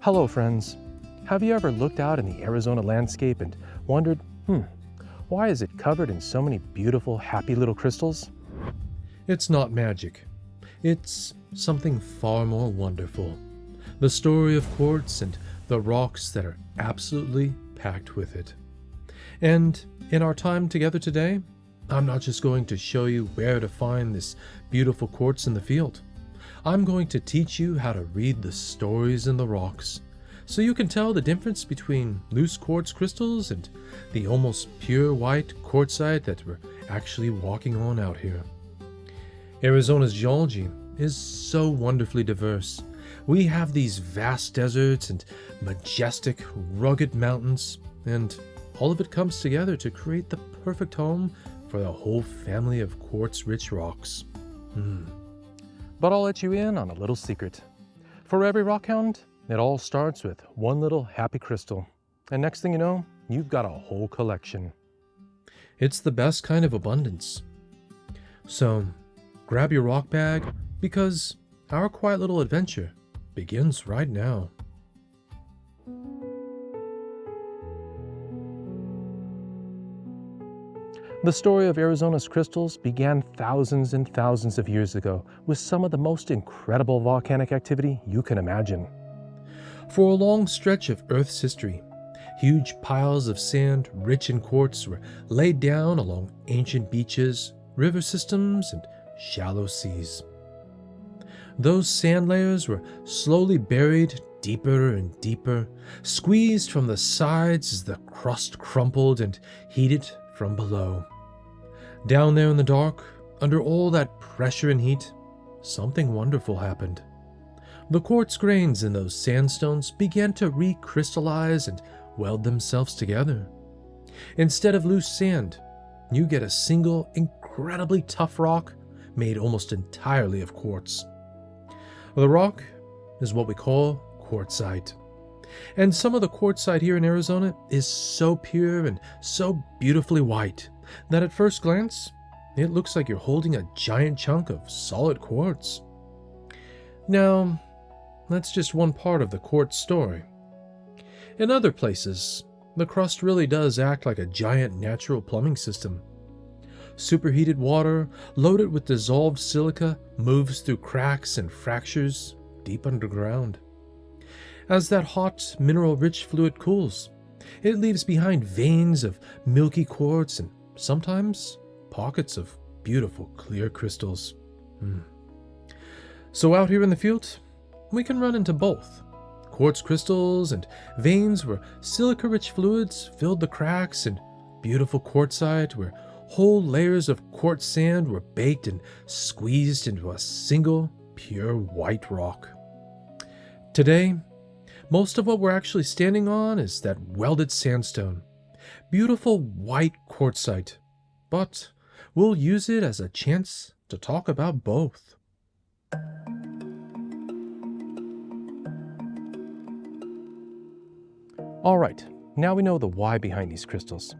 Hello, friends. Have you ever looked out in the Arizona landscape and wondered, why is it covered in so many beautiful, happy little crystals? It's not magic. It's something far more wonderful. The story of quartz and the rocks that are absolutely packed with it. And in our time together today, I'm not just going to show you where to find this beautiful quartz in the field. I'm going to teach you how to read the stories in the rocks, so you can tell the difference between loose quartz crystals and the almost pure white quartzite that we're actually walking on out here. Arizona's geology is so wonderfully diverse. We have these vast deserts and majestic, rugged mountains, and all of it comes together to create the perfect home for the whole family of quartz-rich rocks. But I'll let you in on a little secret. For every rockhound, it all starts with one little happy crystal. And next thing you know, you've got a whole collection. It's the best kind of abundance. So, grab your rock bag, because our quiet little adventure begins right now. The story of Arizona's crystals began thousands and thousands of years ago with some of the most incredible volcanic activity you can imagine. For a long stretch of Earth's history, huge piles of sand rich in quartz were laid down along ancient beaches, river systems, and shallow seas. Those sand layers were slowly buried deeper and deeper, squeezed from the sides as the crust crumpled and heated from below. Down there in the dark, under all that pressure and heat, something wonderful happened. The quartz grains in those sandstones began to recrystallize and weld themselves together. Instead of loose sand, you get a single, incredibly tough rock made almost entirely of quartz. The rock is what we call quartzite. And some of the quartzite here in Arizona is so pure and so beautifully white that at first glance, it looks like you're holding a giant chunk of solid quartz. Now, that's just one part of the quartz story. In other places, the crust really does act like a giant natural plumbing system. Superheated water, loaded with dissolved silica, moves through cracks and fractures deep underground. As that hot, mineral-rich fluid cools, it leaves behind veins of milky quartz and sometimes pockets of beautiful, clear crystals. So out here in the field, we can run into both. Quartz crystals and veins where silica-rich fluids filled the cracks, and beautiful quartzite where whole layers of quartz sand were baked and squeezed into a single, pure white rock. Today, most of what we're actually standing on is that welded sandstone. Beautiful white quartzite. But we'll use it as a chance to talk about both. All right, now we know the why behind these crystals.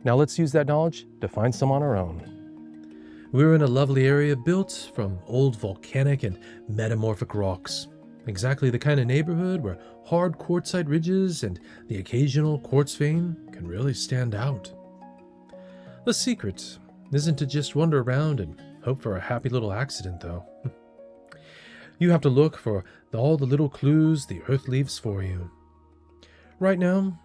Now let's use that knowledge to find some on our own. We're in a lovely area built from old volcanic and metamorphic rocks. Exactly the kind of neighborhood where hard quartzite ridges and the occasional quartz vein can really stand out. The secret isn't to just wander around and hope for a happy little accident, though. You have to look for all the little clues the earth leaves for you. Right now,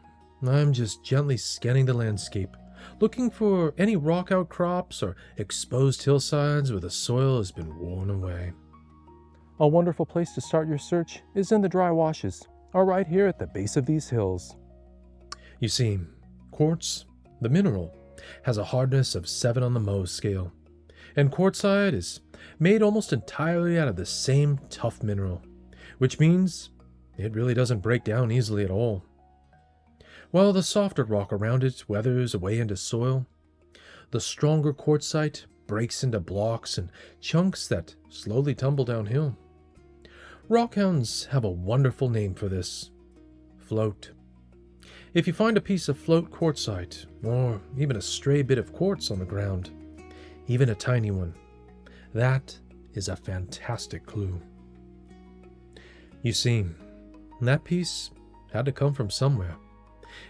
I'm just gently scanning the landscape, looking for any rock outcrops or exposed hillsides where the soil has been worn away. A wonderful place to start your search is in the dry washes, or right here at the base of these hills. You see, quartz, the mineral, has a hardness of 7 on the Mohs scale, and quartzite is made almost entirely out of the same tough mineral, which means it really doesn't break down easily at all. While the softer rock around it weathers away into soil, the stronger quartzite breaks into blocks and chunks that slowly tumble downhill. Rockhounds have a wonderful name for this: float. If you find a piece of float quartzite, or even a stray bit of quartz on the ground, even a tiny one, that is a fantastic clue. You see, that piece had to come from somewhere.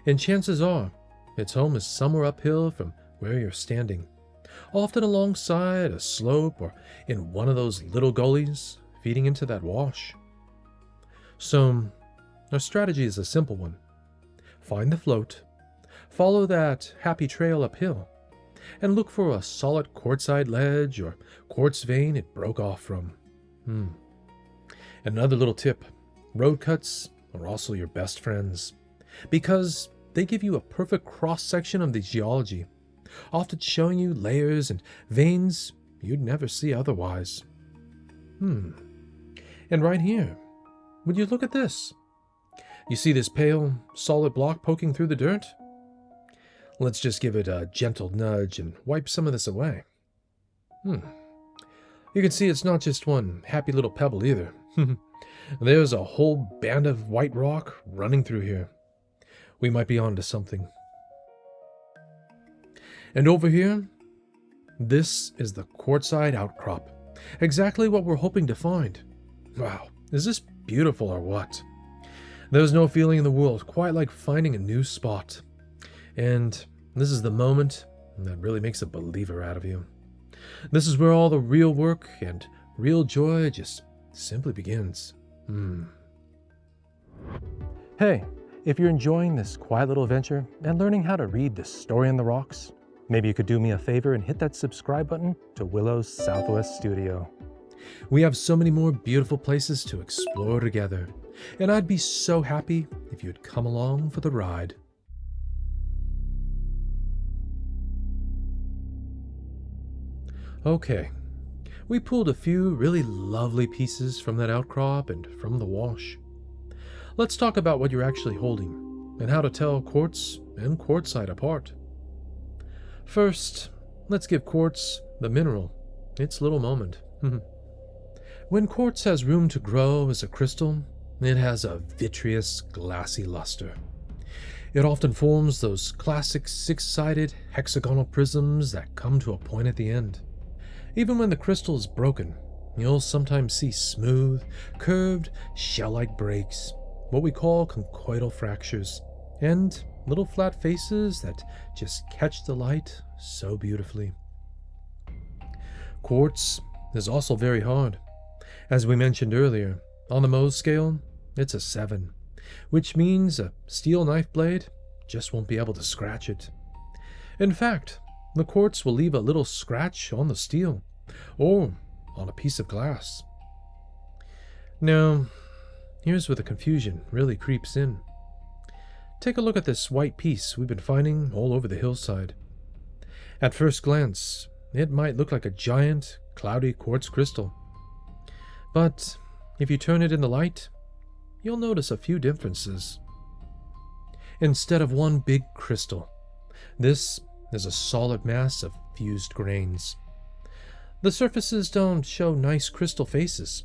And chances are, its home is somewhere uphill from where you're standing, often alongside a slope or in one of those little gullies feeding into that wash. So, our strategy is a simple one. Find the float, follow that happy trail uphill, and look for a solid quartzite ledge or quartz vein it broke off from. Another little tip, road cuts are also your best friends, because they give you a perfect cross-section of the geology, often showing you layers and veins you'd never see otherwise. And right here, would you look at this? You see this pale, solid block poking through the dirt? Let's just give it a gentle nudge and wipe some of this away. You can see it's not just one happy little pebble either. There's a whole band of white rock running through here. We might be onto something. And over here, this is the quartzite outcrop. Exactly what we're hoping to find. Wow, is this beautiful or what? There's no feeling in the world quite like finding a new spot. And this is the moment that really makes a believer out of you. This is where all the real work and real joy just simply begins. Hey, if you're enjoying this quiet little adventure and learning how to read the story in the rocks, maybe you could do me a favor and hit that subscribe button to Willow's Southwest Studio. We have so many more beautiful places to explore together, and I'd be so happy if you'd come along for the ride. Okay, we pulled a few really lovely pieces from that outcrop and from the wash. Let's talk about what you're actually holding and how to tell quartz and quartzite apart. First, let's give quartz, the mineral, its little moment. When quartz has room to grow as a crystal, it has a vitreous, glassy luster. It often forms those classic six-sided hexagonal prisms that come to a point at the end. Even when the crystal is broken, you'll sometimes see smooth, curved, shell-like breaks, what we call conchoidal fractures, and little flat faces that just catch the light so beautifully. Quartz is also very hard. As we mentioned earlier, on the Mohs scale, it's a 7, which means a steel knife blade just won't be able to scratch it. In fact, the quartz will leave a little scratch on the steel, or on a piece of glass. Now, here's where the confusion really creeps in. Take a look at this white piece we've been finding all over the hillside. At first glance, it might look like a giant, cloudy quartz crystal. But if you turn it in the light, you'll notice a few differences. Instead of one big crystal, this is a solid mass of fused grains. The surfaces don't show nice crystal faces.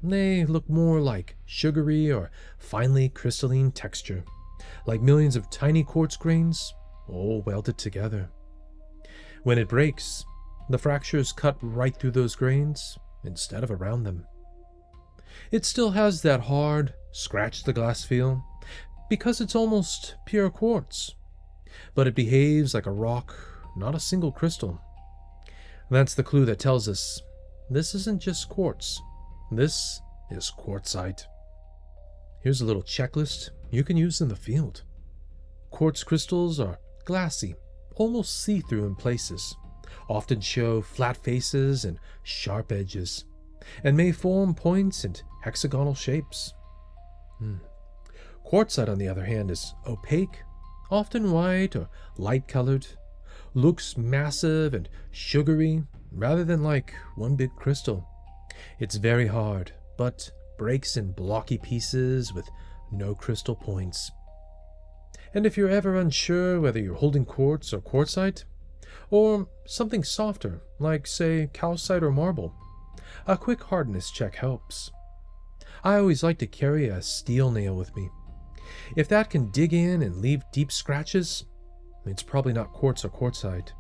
They look more like sugary or finely crystalline texture, like millions of tiny quartz grains all welded together. When it breaks, the fractures cut right through those grains instead of around them. It still has that hard, scratch-the-glass feel because it's almost pure quartz, but it behaves like a rock, not a single crystal. That's the clue that tells us this isn't just quartz. This is quartzite. Here's a little checklist you can use in the field. Quartz crystals are glassy, almost see-through in places, often show flat faces and sharp edges, and may form points and hexagonal shapes. Quartzite, on the other hand, is opaque, often white or light-colored, looks massive and sugary rather than like one big crystal. It's very hard, but breaks in blocky pieces with no crystal points. And if you're ever unsure whether you're holding quartz or quartzite, or something softer like, say, calcite or marble, a quick hardness check helps. I always like to carry a steel nail with me. If that can dig in and leave deep scratches, it's probably not quartz or quartzite.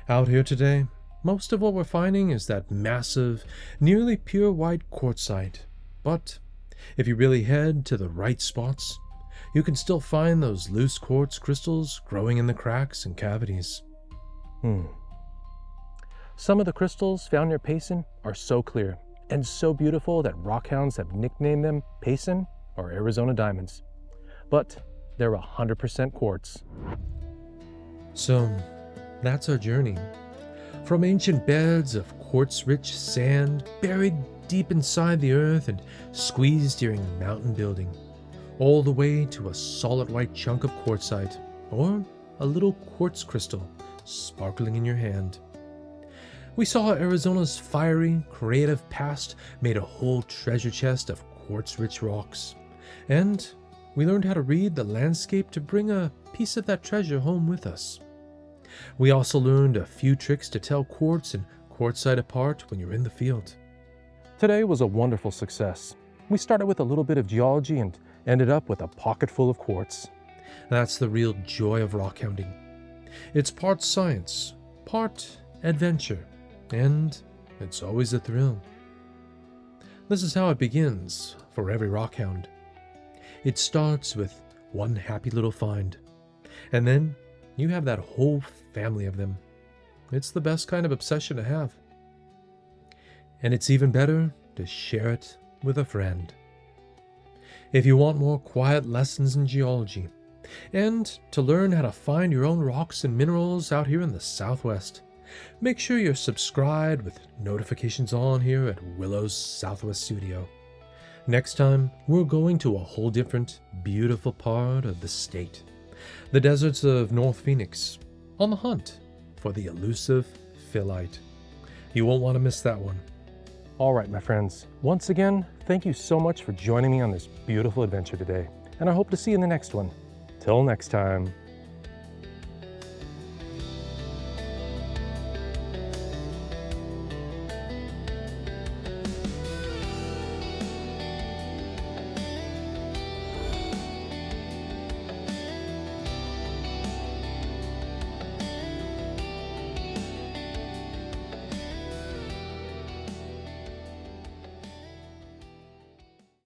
Out here today, most of what we're finding is that massive, nearly pure white quartzite, but If you really head to the right spots, you can still find those loose quartz crystals growing in the cracks and cavities. Some of the crystals found near Payson are so clear and so beautiful that rockhounds have nicknamed them Payson or Arizona diamonds. But they're 100% quartz. So, that's our journey. From ancient beds of quartz-rich sand buried deep inside the earth and squeezed during mountain building, all the way to a solid white chunk of quartzite, or a little quartz crystal sparkling in your hand. We saw how Arizona's fiery, creative past made a whole treasure chest of quartz-rich rocks, and we learned how to read the landscape to bring a piece of that treasure home with us. We also learned a few tricks to tell quartz and quartzite apart when you're in the field. Today was a wonderful success. We started with a little bit of geology and ended up with a pocket full of quartz. That's the real joy of rockhounding. It's part science, part adventure, and it's always a thrill. This is how it begins for every rockhound. It starts with one happy little find, and then you have that whole family of them. It's the best kind of obsession to have. And it's even better to share it with a friend. If you want more quiet lessons in geology, and to learn how to find your own rocks and minerals out here in the Southwest, make sure you're subscribed with notifications on here at Willow's Southwest Studio. Next time, we're going to a whole different, beautiful part of the state. The deserts of North Phoenix, on the hunt for the elusive phyllite. You won't want to miss that one. All right, my friends. Once again, thank you so much for joining me on this beautiful adventure today, and I hope to see you in the next one. Till next time.